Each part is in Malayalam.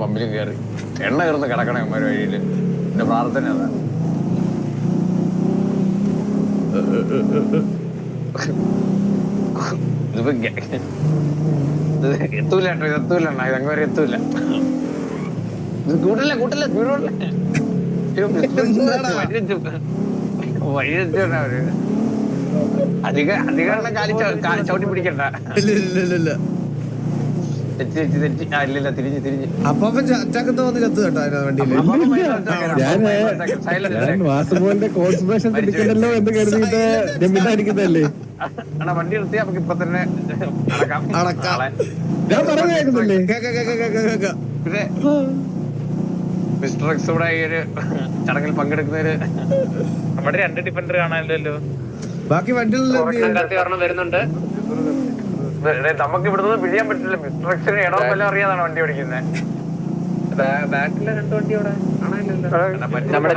പമ്പിലും കയറി എണ്ണ കയറുന്ന കിടക്കണേ അമ്മ വഴിയില്. എന്റെ പ്രാർത്ഥന അതാ. ഇതിപ്പോ എത്തൂല കേട്ടോ, ഇത് എത്തൂല അണ്ണാ, ഇത് അങ്ങ് വരെ എത്തൂല. ഇത് കൂട്ടല്ലേ കൂട്ടല്ലേ വീടല്ലേ വഴി അവര് അധികം കാലി ചവിട്ടി പിടിക്കണ്ട. ഇല്ല തിരിഞ്ഞ് വണ്ടി നിർത്തി നമുക്ക് ഇപ്പൊ തന്നെ മിസ്റ്റർ എക്സ് ഇവിടെ ഈ ഒരു ചടങ്ങിൽ പങ്കെടുക്കുന്നവര് നമ്മുടെ 2 ഡിഫൻഡർ കാണാനല്ലോ. ബാക്കി വണ്ടി വരുന്നുണ്ട്. നമുക്ക് ഇവിടുന്ന് പിഴിയാൻ പറ്റില്ല. മിസ്റ്റർ എക്സിന് ഇടവും വല്ല അറിയാതാണ് വണ്ടി ഓടിക്കുന്നത്. ബാക്കിലെ 2 വണ്ടി അവിടെ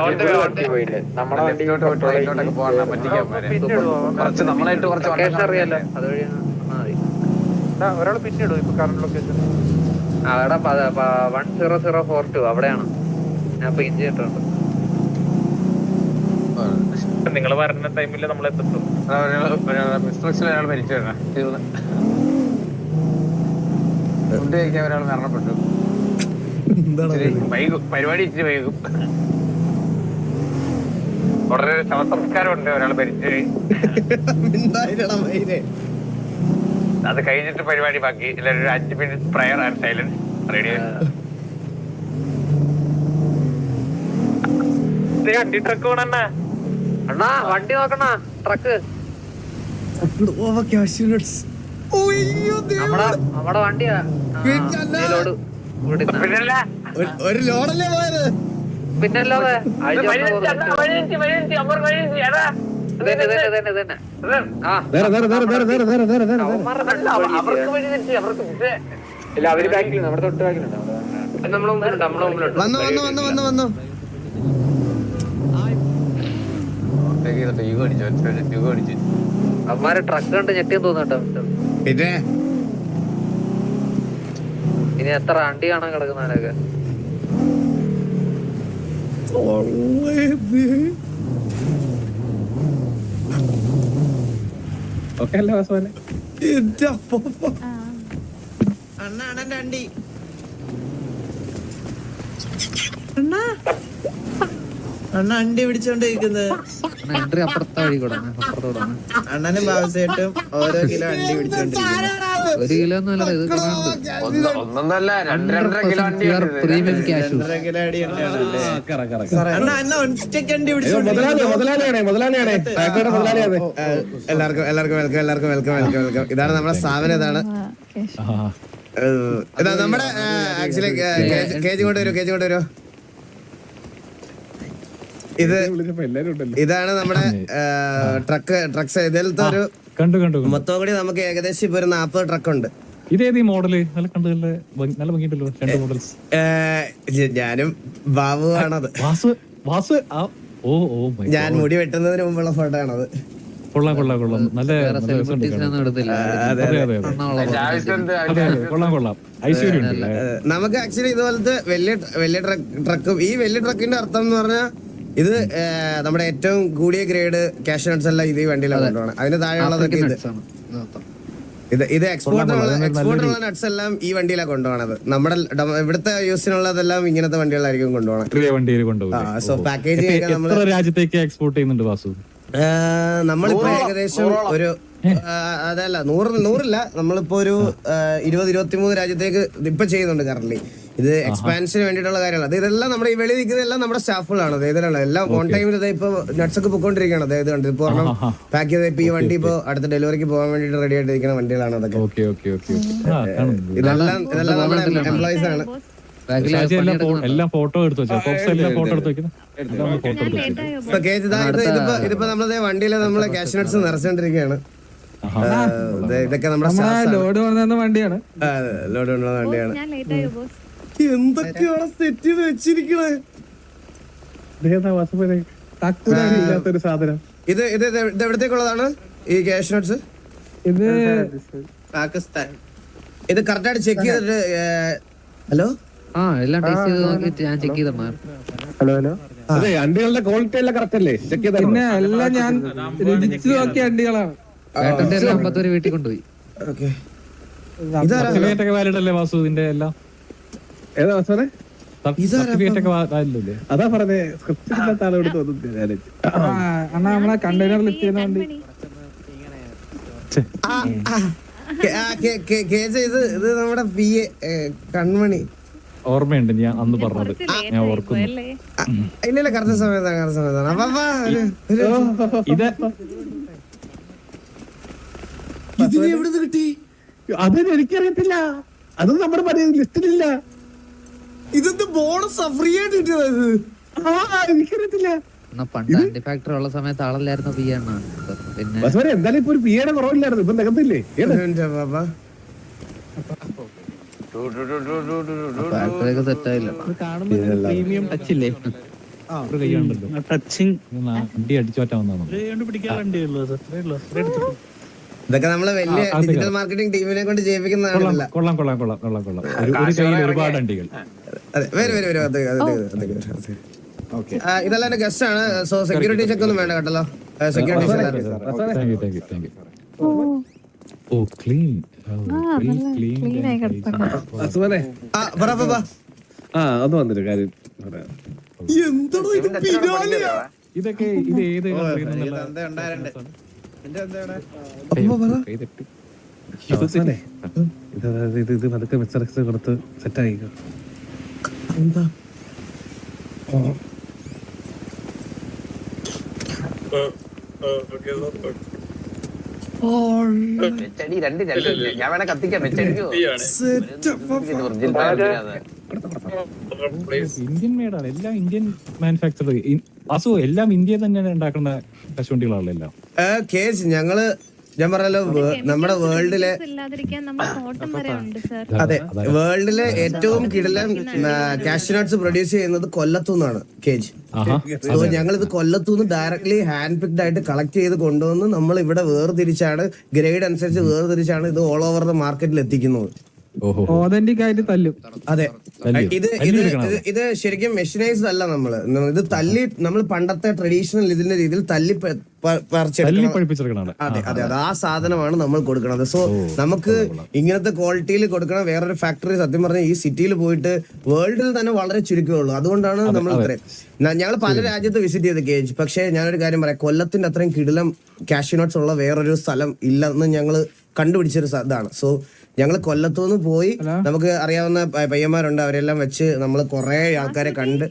കുറച്ച് നമ്മളായിട്ട് കുറച്ച് അറിയാലോ. ഒരാള് പിന്നിടും ഇപ്പൊ കറണ്ട് ലൊക്കേഷൻ അവിടെ 1042 അവിടെയാണ്. ഞാൻ ഇപ്പൊ ഇഞ്ചി ഇട്ടുണ്ട്. നിങ്ങൾ പറഞ്ഞ ടൈമില് നമ്മൾ എത്തും. ഒരാൾ മരിച്ചു ഫുഡ് കഴിക്കാൻ ഒരാൾ മരണപ്പെട്ടു. വൈകും പരിപാടി ഇച്ചിരി വൈകും. ഉടനെ ശവസംസ്കാരം ഉണ്ട്. ഒരാൾ മരിച്ചു. അത് കഴിഞ്ഞിട്ട് പരിപാടി ബാക്കി എല്ലാവരും ഒരു 5 minute prayer and silence ready. വണ്ടി ട്രക്ക് പോണ അണ്ണാ, വണ്ടി നോക്കണ ട്രക്ക് നമ്മുടെ വണ്ടിയാ. ഒരു ലോഡല്ലേ പോയത്. പിന്നല്ലാതെ അവര് ബാക്കിൽ നമ്മുടെ തൊട്ട് ബാക്കിലുണ്ട്. അവന്മാരെ ട്രക്ക് കണ്ട് ഞെട്ടിയെന്ന് തോന്നുന്നുണ്ടോ? പിന്നെ ഇനി എത്ര വണ്ടി കാണാൻ കിടക്കുന്നവരൊക്കെ. അണ്ണാ വണ്ടി അണ്ണ അണ്ടി പിടിച്ചോണ്ടിരിക്കുന്നത്. അണ്ണനും ബാബുസേട്ടും ഓരോ കിലോ അണ്ടി പിടിച്ചോണ്ടിരിക്കുന്നു. 1 കിലോ ഒന്നും അല്ല, ഇത് ഒന്നൊന്നല്ല 2.5 കിലോ അണ്ടി. Premium cash. 2.5 കിലോ അടി അണ്ണ അണ്ണ ഒറ്റയ്ക്ക് അണ്ടി പിടിച്ചോണ്ട്. എല്ലാവർക്കും വെൽക്കം. ഇതാണ് നമ്മുടെ സ്ഥാപനം. ഇതാണ് നമ്മുടെ ആക്ച്വലി കേജ് കൊണ്ടുവരുമോ. ഇതാണ് നമ്മുടെ ട്രക്സ്. ഇതിലത്തെ ഒരു മൊത്തം കൂടി നമുക്ക് ഏകദേശം ഇപ്പൊ ഒരു 40 ട്രക്ക് ഉണ്ട്. ഞാനും ബാബു ആണത്. ഞാൻ മുടി വെട്ടുന്നതിന് മുമ്പുള്ള ഫോട്ടോ ആണത്. നമുക്ക് ആക്ച്വലി ഇതുപോലത്തെ വലിയ ട്രക്കും, ഈ വലിയ ട്രക്കിന്റെ അർത്ഥം എന്ന് പറഞ്ഞാൽ ഇത് നമ്മുടെ ഏറ്റവും കൂടിയ ഗ്രേഡ് കാഷ്നട്ട്സ് എല്ലാം ഇത് ഈ വണ്ടിയിലാണ് കൊണ്ടുപോകണം. അതിന് താഴെയുള്ളതൊക്കെ ഇത് എക്സ്പോർട്ടിനുള്ള നട്ട്സ് എല്ലാം ഈ വണ്ടിയിലാണ് കൊണ്ടുപോകണത്. നമ്മുടെ ഇവിടുത്തെ യൂസിനുള്ളതെല്ലാം ഇങ്ങനത്തെ വണ്ടികളായിരിക്കും കൊണ്ടുപോകണം. സോ പാക്കേജിംഗ് രാജ്യത്തേക്ക് എക്സ്പോർട്ട് ചെയ്യുന്നുണ്ട് വാസു. നമ്മളിപ്പോ ഏകദേശം ഒരു അതല്ല 100 നമ്മളിപ്പോ ഒരു 20-23 രാജ്യത്തേക്ക് ഇപ്പൊ ചെയ്യുന്നുണ്ട് കറന്റ്. ഇത് എക്സ്പാൻഷന് വേണ്ടിയിട്ടുള്ള കാര്യമാണ്. ഇതെല്ലാം നമ്മുടെ ഈ വെളി നിൽക്കുന്നതെല്ലാം നമ്മുടെ സ്റ്റാഫുകളാണ്. ഇതിലുള്ള എല്ലാം ഓൺ ടൈമിൽ ഇപ്പൊ നട്ട്സ് ഒക്കെ പൊക്കോണ്ടിരിക്കുകയാണ്. അതായത് കണ്ടു ഇപ്പൊ ഒരെണ്ണം പാക്ക് ചെയ്ത് ഇപ്പൊ ഈ വണ്ടി ഇപ്പൊ അടുത്ത ഡെലിവറിക്ക് പോകാൻ വേണ്ടിട്ട് റെഡി ആയിട്ടിരിക്കുന്ന വണ്ടികളാണ് അതൊക്കെ. ഇതെല്ലാം നമ്മുടെ എംപ്ലോയീസ് ആണ്. ഇതിപ്പോ നമ്മളെ വണ്ടിയില് നമ്മളെ കാഷ്നട്ട്സ് നിറച്ചോണ്ടിരിക്കുകയാണ്. ഇതൊക്കെ നമ്മുടെ ലോഡ് കൊണ്ടുവന്ന വണ്ടിയാണ്. എന്തൊക്കെയാണ് സെറ്റ് ചെയ്ത് വെച്ചിരിക്കണേ. ഇത് എവിടത്തേക്കുള്ളതാണ് ഈ കാഷ്നട്ട്സ്? ഇത് പാകിസ്ഥാൻ. ഇത് കറക്റ്റ് ആയിട്ട് ചെക്ക് ചെയ്തിട്ട്. ഹലോ ആ എല്ലാം ടേസ്റ്റ് ചെയ്ത് നോക്കിയിട്ട് ഞാൻ ചെക്ക് ചെയ്തോ. Hello hello. അതെ അണ്ടികളുടെ ക്വാളിറ്റി എല്ലാം കറക്റ്റ് അല്ലേ? ചെക്ക് ചെയ്ത പിന്നെ എല്ലാം ഞാൻ രുചിച്ചു നോക്കിയ അണ്ടികളാണ്. ഏട്ടന്റെ എല്ലാം 50 വീട്ടിൽ കൊണ്ടുപോയി. സർട്ടിഫിക്കറ്റ് ഒക്കെ വാലിഡ് അല്ലേ വാസു? ഇതിന്റെ എല്ലാം ഏതാ അവസാനം? സർട്ടിഫിക്കറ്റ് ഒക്കെ വാലിഡ് അല്ലേ? അതാ പറഞ്ഞേ സ്ക്രിപ്റ്റ് ആളോട് തോന്നുന്നു. അണ്ണാ നമ്മളെ കണ്ടെയ്നർ ലിസ്റ്റ് ചെയ്യുന്ന വണ്ടി. ഇത് നമ്മുടെ PA കൺമണി. ഓർമ്മയുണ്ട് ഞാൻ അന്ന് പറഞ്ഞത്, ഞാൻ ഓർക്കുന്നു. ഇല്ല കറക്റ്റ് സമയത്താണ്. ഇത് എവിടുന്ന് കിട്ടി? അതൊന്നും എനിക്കറിയത്തില്ല. അതൊന്നും നമ്മുടെ ലിസ്റ്റിലില്ല. ഇതെന്ത് ബോണസ് ഫ്രീ ആയിട്ട് കിട്ടിയത്? എനിക്കറിയത്തില്ല. പണ്ട് അണ്ടി ഫാക്ടറി ഉള്ള സമയത്ത് ആളല്ലായിരുന്നു പി ആണ്. പിന്നെ എന്തായാലും ഇപ്പൊ ഒരു പിയുടെ കുറവില്ലായിരുന്നു. ഇപ്പൊ നികത്തില്ലേ? ഫാക്ടറി ഒക്കെ സെറ്റ് ആയില്ല. പ്രീമിയം ടച്ച് ഇല്ലേ? ഒരു കൈയുണ്ടല്ലോ, ടച്ചിങ് വണ്ടി അടിച്ചു മാറ്റാൻ വന്നതാണ്. ഇതൊക്കെ നമ്മള് വലിയ ഡിജിറ്റൽ മാർക്കറ്റിംഗ് ടീമിനെ കൊണ്ട് ചെയ്യിപ്പിക്കുന്നതാണല്ല. കൊള്ളാം കൊള്ളാം കൊള്ളാം കൊള്ളാം കൊള്ളാം. ഒരു കയ്യിൽ ഒരുപാട് അണ്ടികൾ. ഇതെല്ലാം എന്റെ ഗസ്റ്റ് ആണ്. സോ സെക്യൂരിറ്റി ചെക്ക് ഒന്നും വേണ്ട കേട്ടല്ലോ. സെക്യൂരിറ്റി ഓ ക്ലീൻ ഒന്ന് വന്നിട്ട് കാര്യം ഇതൊക്കെ ഇത് ഏത് ഇത് പതുക്കെ മിക്സറക്സ് കൊടുത്ത് സെറ്റായി. ഞാൻ വേണേ കത്തിക്കാം. ഇന്ത്യൻ മേഡാണ്, എല്ലാം ഇന്ത്യൻ മാനുഫാക്ചർ. വാസു എല്ലാം ഇന്ത്യയിൽ തന്നെയാണ് ഉണ്ടാക്കുന്ന കശുവണ്ടികളാണല്ലോ എല്ലാം. ഞങ്ങള് ഞാൻ പറഞ്ഞല്ലോ നമ്മുടെ വേൾഡിലെ അതെ വേൾഡിലെ ഏറ്റവും കിടിലൻ കാഷ്യൂനട്ട്സ് പ്രൊഡ്യൂസ് ചെയ്യുന്നത് കൊല്ലത്തുനിന്നാണ് കേജ്. സോ ഞങ്ങൾ ഇത് കൊല്ലത്തുനിന്ന് ഡയറക്ട്ലി ഹാൻഡ് പിക്ഡ് ആയിട്ട് കളക്ട് ചെയ്ത് കൊണ്ടുവന്ന് നമ്മൾ ഇവിടെ വേർതിരിച്ചാണ്, ഗ്രേഡ് അനുസരിച്ച് വേർതിരിച്ചാണ് ഇത് ഓൾ ഓവർ ദ മാർക്കറ്റിൽ എത്തിക്കുന്നത്. ഓതന്റിക് ആയിട്ട് തല്ലും. അതെ, ഇത് ശരിക്കും മെഷീനൈസ്ഡ് അല്ല. ഇത് തല്ലി നമ്മൾ പണ്ടത്തെ ട്രഡീഷണൽ ഇതിന്റെ രീതിയിൽ തല്ലി അതെ അതെ അതെ ആ സാധനമാണ് നമ്മൾ കൊടുക്കുന്നത്. സോ നമുക്ക് ഇങ്ങനത്തെ ക്വാളിറ്റിയിൽ കൊടുക്കണം. വേറൊരു ഫാക്ടറി സത്യം പറഞ്ഞാൽ ഈ സിറ്റിയിൽ പോയിട്ട് വേൾഡിൽ തന്നെ വളരെ ചുരുക്കമുള്ളൂ. അതുകൊണ്ടാണ് നമ്മൾ ഇത്രയും ഞങ്ങൾ പല രാജ്യത്ത് വിസിറ്റ് ചെയ്ത് കേജ്. പക്ഷേ ഞാനൊരു കാര്യം പറയാം, കൊല്ലത്തിന്റെ അത്രയും കിടിലം കാഷ്യൂനട്ട്സ് ഉള്ള വേറൊരു സ്ഥലം ഇല്ലെന്ന് ഞങ്ങൾ കണ്ടുപിടിച്ചൊരു ഇതാണ്. സോ ഞങ്ങൾ കൊല്ലത്തുനിന്ന് പോയി, നമുക്ക് അറിയാവുന്ന പയ്യന്മാരുണ്ട്, അവരെല്ലാം വെച്ച് നമ്മൾ കുറെ ആൾക്കാരെ കണ്ട്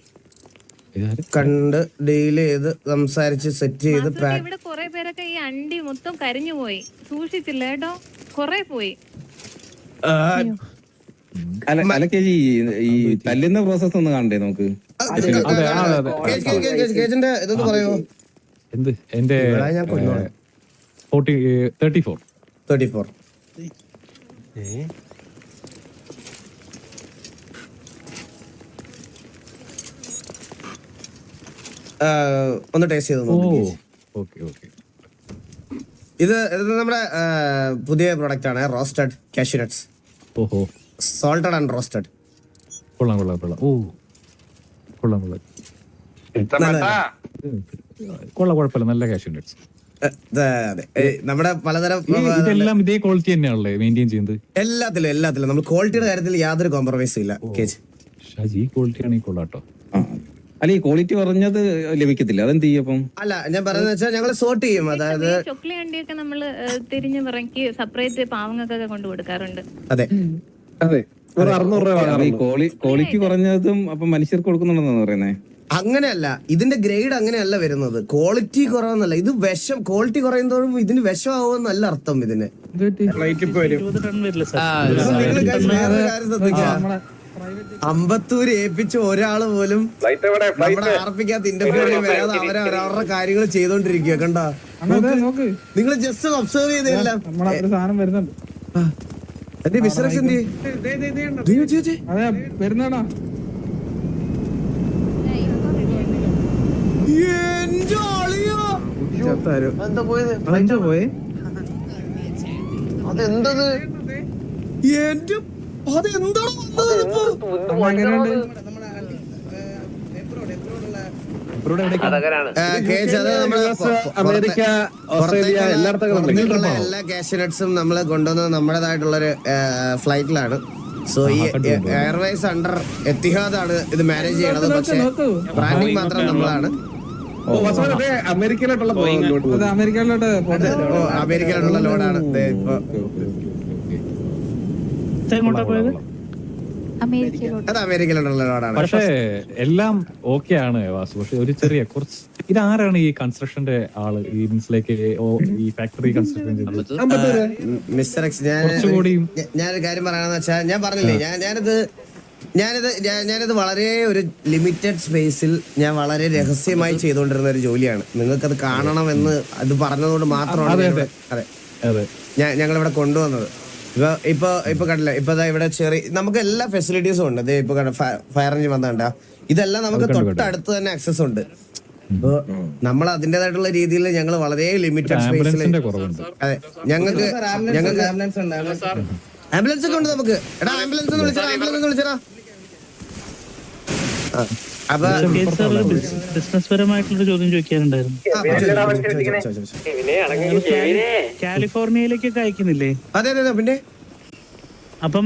ഡീൽ ചെയ്ത് സംസാരിച്ച് സെറ്റ് ചെയ്ത് ഇവിടെ കുറെ പേരൊക്കെ ഈ അണ്ടി മൊത്തം കരിഞ്ഞു പോയി. സൂക്ഷിച്ചില്ല കേട്ടോ, കുറെ പോയി. ഈ തല്ലുന്ന പ്രോസസ് ഒന്ന് കാണണ്ടേ നമുക്ക്? കേജിന്റെ ഇതൊന്ന് പറയോ? എന്ത് എന്റെ 34 ഒന്ന് ടേസ്റ്റ് ചെയ്ത് നോക്ക്. ഇത് നമ്മുടെ പുതിയ പ്രൊഡക്റ്റ് ആണ്, റോസ്റ്റഡ് കാഷ്യൂനട്ട്സ്. ഓഹോ, സോൾട്ടഡ് ആൻഡ് റോസ്റ്റഡ്. കൊള്ളാം കൊള്ളാം കൊള്ളാം. ഓ കൊള്ളാം കൊള്ളാം കൊള്ളാം, കുഴപ്പമില്ല, നല്ല കാഷ്യൂനട്ട്സ്. നമ്മുടെ പലതരം ഇതെല്ലാം ഇതേ ക്വാളിറ്റി തന്നെയാണല്ലേ മെയിൻറ്റെയിൻ ചെയ്യുന്നത്? എല്ലാത്തിലും നമ്മൾ ക്വാളിറ്റിയുടെ കാര്യത്തിൽ യാതൊരു കോംപ്രമൈസും ഇല്ല. ഈ ക്വാളിറ്റി ആണെങ്കിൽ കൊള്ളാട്ടോ. അല്ല, ഈ ക്വാളിറ്റി പറഞ്ഞത് ലഭിക്കത്തില്ല, അതെന്ത് ചെയ്യും? അല്ല, ഞാൻ പറയുന്നത് വെച്ചാൽ ഞങ്ങൾ സോർട്ട് ചെയ്യും. അതായത് ചൊക്ലി അണ്ടിയൊക്കെ നമ്മള് തിരിഞ്ഞു പറക്കി സെപ്പറേറ്റ് പാവങ്ങൾക്കൊക്കെ കൊണ്ടു കൊടുക്കാറുണ്ട്. അതെ അതെ, ഒരു 600 രൂപ. ഈ ക്വാളിറ്റി കുറഞ്ഞതും അപ്പൊ മനുഷ്യർക്ക് കൊടുക്കുന്നുണ്ടെന്നാണ് പറയുന്നത്. അങ്ങനെയല്ല, ഇതിന്റെ ഗ്രേഡ് അങ്ങനെയല്ല വരുന്നത്. ക്വാളിറ്റി കുറവെന്നല്ല, ഇത് വിഷം. ക്വാളിറ്റി കുറയുന്നതോടും ഇതിന് വിഷമാവുമെന്നല്ല അർത്ഥം. ഇതിന് അമ്പത്തൂര് ഏൽപ്പിച്ച ഒരാള് പോലും നമ്മുടെ ആർപ്പിക്കാത്ത ഇന്റർവ്യൂ വരാതെ അവരവരുടെ കാര്യങ്ങൾ ചെയ്തോണ്ടിരിക്കുക. കണ്ട, നിങ്ങൾ ജസ്റ്റ് ഒബ്സർവ് ചെയ്തില്ല. എന്റെ ബിസിനസ് വരുന്നടാ. അത് എന്താണ് വന്നത് ഇതിപ്പോ? കേസ് അത് നമ്മള് അമേരിക്ക, ഓസ്ട്രേലിയ പുറത്തേക്കുള്ള എല്ലാ കാഷ്നട്ട്സും നമ്മള് കൊണ്ടുവന്നത് നമ്മുടേതായിട്ടുള്ളൊരു ഫ്ലൈറ്റിലാണ്. സോ ഈ എയർവേസ് അണ്ടർ എത്തിഹാദ് ആണ് ഇത് മാനേജ് ചെയ്യണത്. പക്ഷെ ബ്രാൻഡിങ് മാത്രം നമ്മളാണ്. അമേരിക്കയിലോട്ടുള്ള അമേരിക്കയിലോട്ട് അമേരിക്കയിലുള്ള ലോഡാണ് ഇപ്പൊ. അത് അമേരിക്കയിലുള്ള ലോഡാണ്. പക്ഷേ എല്ലാം ഓക്കെ ആണ് വാസു. പക്ഷെ ഒരു ചെറിയ കുറച്ച് ഇതാരാണ് ഈ കൺസ്ട്രക്ഷന്റെ ആള് ഈ മീൻസിലേക്ക് ഈ ഫാക്ടറി കൺസ്ട്രക്ഷൻ ചെയ്തത്? മിസ്റ്റർ എക്സ്, ഞാനൊരു കാര്യം പറയണെന്ന് വെച്ചാൽ ഞാൻ പറഞ്ഞില്ലേ, ഞാനിത് വളരെ ഒരു ലിമിറ്റഡ് സ്പേസിൽ ഞാൻ വളരെ രഹസ്യമായി ചെയ്തുകൊണ്ടിരുന്ന ഒരു ജോലിയാണ്. നിങ്ങൾക്കത് കാണണമെന്ന് അത് പറഞ്ഞതുകൊണ്ട് മാത്രമാണ് അതെ ഞങ്ങളിവിടെ കൊണ്ടുവന്നത്. ഇപ്പൊ കണ്ടില്ല, ഇപ്പൊ ഇവിടെ ചെറിയ നമുക്ക് എല്ലാ ഫെസിലിറ്റീസും ഉണ്ട്. അതെ, ഇപ്പൊ ഫയർ എഞ്ചിൻ വന്നണ്ട, ഇതെല്ലാം നമുക്ക് തൊട്ടടുത്ത് തന്നെ ആക്സസ് ഉണ്ട്. അപ്പൊ നമ്മൾ അതിന്റേതായിട്ടുള്ള രീതിയിൽ ഞങ്ങൾ വളരെ ലിമിറ്റഡ് സ്പേസിൽ അതെ ഞങ്ങൾക്ക് ആംബുലൻസ് ഒക്കെ ഉണ്ട് നമുക്ക്. എടാ ആംബുലൻസ് വിളിച്ചടാ. അപ്പൊ ബിസിനസ് പരമായിട്ടുള്ള ചോദ്യം ചോദിക്കാനുണ്ടായിരുന്നു. കാലിഫോർണിയയിലേക്കൊക്കെ അയക്കുന്നില്ലേ? അതെ പിന്നെ അപ്പം